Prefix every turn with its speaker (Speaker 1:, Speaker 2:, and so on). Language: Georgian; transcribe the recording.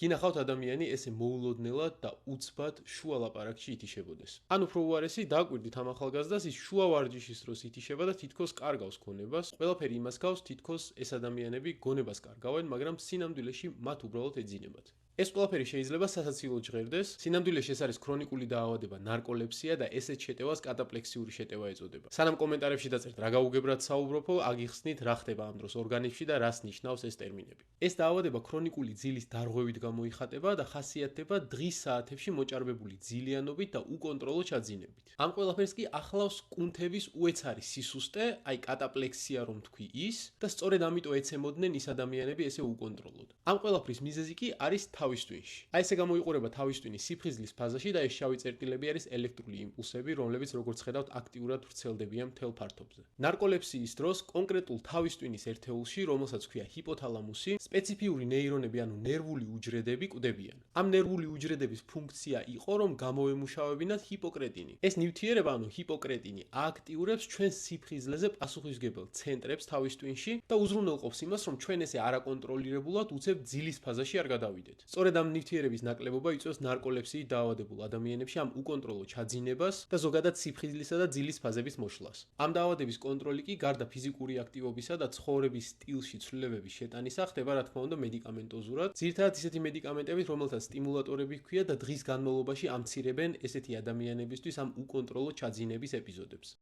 Speaker 1: გინახავთ ადამიანი ესე მოულოდნელად და უცბად შუა ლაპარაკში ითიშებოდეს. ან უფრო უარესი, დააკვირდით ამ ახალგაზრდას, ის შუა ვარჯიშის დროს ითიშება და თითქოს კარგავს გონებას. ყველაფერი იმას გავს, თითქოს ეს ადამიანები გონებას კარგავენ, მაგრამ სინამდვილეში მათ უბრალოდ ეძინებათ. ეს ყველაფერი შეიძლება სასაცილო ჟღერდეს. სინამდვილეში ეს არის ქრონიკული დაავადება, ნარკოლეპსია და ესეთ შეტევას კატაპლექსიური შეტევა ეწოდება. სანამ კომენტარებში დაწერთ რა გაუგებრად საუბრობო, აგიხსნით რა ხდება ამ დროს ორგანიზმში და რას ნიშნავს ეს ტერმინები. ეს დაავადება ქრონიკული ძილის დარღვევით გამოიხატება და ხასიათდება დღის საათებში მოჭარბებული ძილიანობით და უკონტროლო ჩაძინებით. ამ ყველაფერს კი ახლავს კუნთების უეცარი სისუსტე, აი კატაპლექსია რომ თქვი ის და სწორედ ამიტომ ეცემოდნენ ის ადამიანები ესე უკონტროლოდ. ამ ყველაფრის მიზეზი კი არის თავის ტვინში. აი ესე გამოიყურება თავის ტვინის სიფხიზლის ფაზაში და ეს შავი წერტილები არის ელექტრული იმპულსები, რომლებიც როგორც ხედავთ აქტიურად ვრცელდებიან მთელ ფართობზე. ნარკოლეპსიის დროს კონკრეტულ თავის ტვინის ერთეულში, რომელსაც ქვია ჰიპოთალამუსი, სპეციფიური ნეირონები, ანუ ნერვული უჯრედები კვდებიან. ამ ნერვული უჯრედების ფუნქცია იყო, რომ გამოემუშავებინათ ჰიპოკრეტინი. ეს ნივთიერება, ანუ ჰიპოკრეტინი, ააქტიურებს ჩვენს სიფხიზლეზე პასუხისმგებელ ცენტრებს თავის ტვინში და უზრუნველყოფს იმას, რომ ჩვენ ესე არაკონტროლირებულად უცებ ძილის ფაზაში არ გადავიდეთ. სწორედ ამ ნივთიერების ნაკლებობა იწვევს ნარკოლეპსიით დაავადებულ ადამიანებში ამ უკონტროლო ჩაძინებას და ზოგადად სიფხიზლისა და ძილის ფაზების მოშლას. ამ დაავადების კონტროლი კი გარდა ფიზიკური აქტივობისა და ცხოვრების სტილში ცვლილებების შეტანისა ხდება რა თქმა უნდა მედიკამენტოზურად. ძირითადად ისეთი მედიკამენტებით, რომელთაც სტიმულატორები ჰქვია და დღის განმავლობაში ამცირებენ ესეთი ადამიანებისთვის ამ უკონტროლო ჩაძინების ეპიზოდებს.